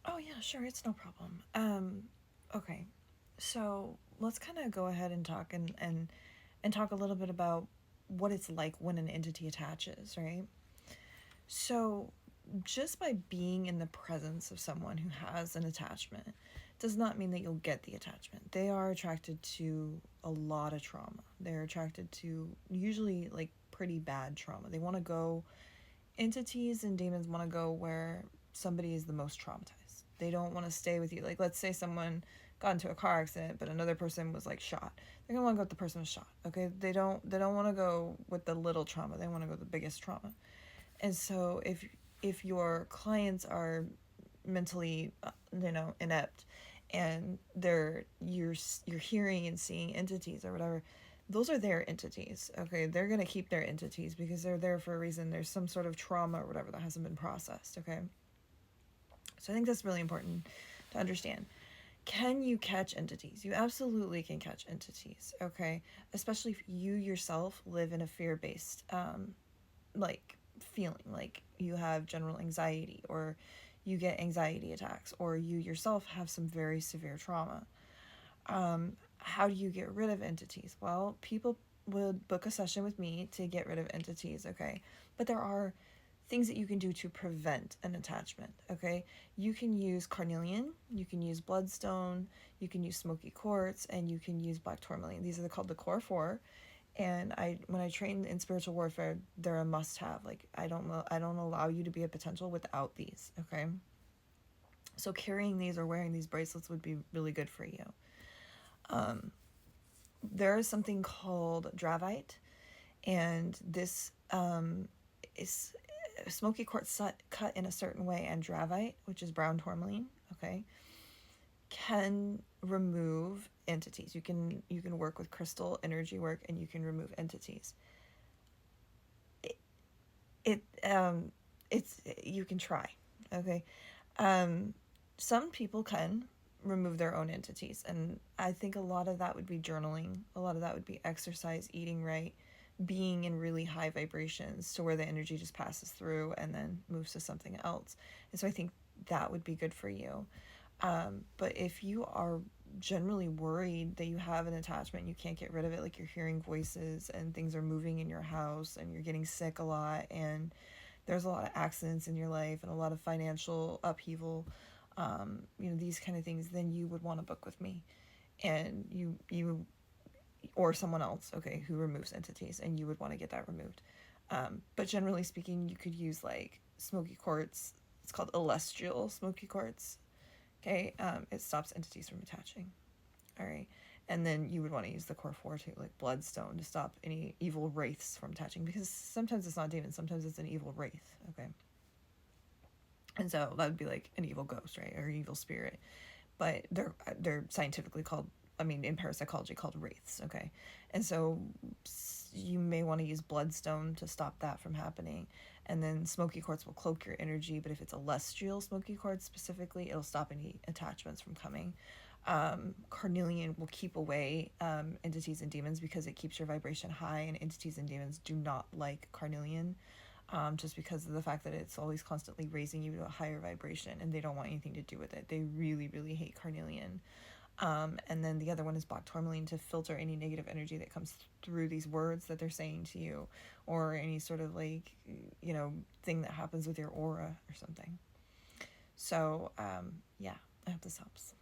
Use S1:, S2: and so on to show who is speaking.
S1: Oh yeah, sure, it's no problem. Okay. So let's kind of go ahead and talk and talk a little bit about what it's like when an entity attaches, right? So just by being in the presence of someone who has an attachment does not mean that you'll get the attachment. They are attracted to a lot of trauma. They're attracted to usually like pretty bad trauma. They want to go, entities and demons want to go where somebody is the most traumatized. They don't want to stay with you. Like, let's say someone got into a car accident, but another person was like shot. They're gonna want to go with the person who was shot. Okay, they don't want to go with the little trauma. They want to go with the biggest trauma. And so if your clients are mentally, inept, and you're hearing and seeing entities or whatever, those are their entities. Okay, they're going to keep their entities because they're there for a reason. There's some sort of trauma or whatever that hasn't been processed. Okay, so I think that's really important to understand. Can you catch entities? You absolutely can catch entities. Okay, especially if you yourself live in a fear-based like feeling, like you have general anxiety, or you get anxiety attacks, or you yourself have some very severe trauma. How do you get rid of entities? Well, people would book a session with me to get rid of entities, okay? But there are things that you can do to prevent an attachment, okay? You can use carnelian, you can use bloodstone, you can use smoky quartz, and you can use black tourmaline. These are called the core four. And when I train in spiritual warfare, they're a must have. Like, I don't allow you to be a potential without these, okay? So carrying these or wearing these bracelets would be really good for you. There is something called dravite, and this is smoky quartz cut in a certain way, and dravite, which is brown tourmaline, okay, can remove entities. You can work with crystal energy work, and you can remove entities. It it's you can try, okay. um some people can remove their own entities, and I think a lot of that would be journaling, a lot of that would be exercise, eating right, being in really high vibrations to where the energy just passes through and then moves to something else. And so I think that would be good for you. But if you are generally worried that you have an attachment, you can't get rid of it, like you're hearing voices and things are moving in your house and you're getting sick a lot, and there's a lot of accidents in your life and a lot of financial upheaval, these kind of things, then you would want to book with me. And you or someone else, okay, who removes entities, and you would want to get that removed. But generally speaking, you could use like smoky quartz. It's called celestial smoky quartz. Okay, it stops entities from attaching. All right, and then you would want to use the core four too, like bloodstone, to stop any evil wraiths from attaching, because sometimes it's not demons, sometimes it's an evil wraith. Okay, and so that would be like an evil ghost, right, or an evil spirit. But they're scientifically called, I mean, in parapsychology, called wraiths. Okay, and so you may want to use bloodstone to stop that from happening, and then smoky quartz will cloak your energy. But if it's a celestial smoky quartz specifically, it'll stop any attachments from coming. Carnelian will keep away entities and demons because it keeps your vibration high, and entities and demons do not like carnelian, just because of the fact that it's always constantly raising you to a higher vibration, and they don't want anything to do with it. They really, really hate carnelian. And then the other one is black tourmaline, to filter any negative energy that comes through these words that they're saying to you, or any sort of like, thing that happens with your aura or something. So, yeah, I hope this helps.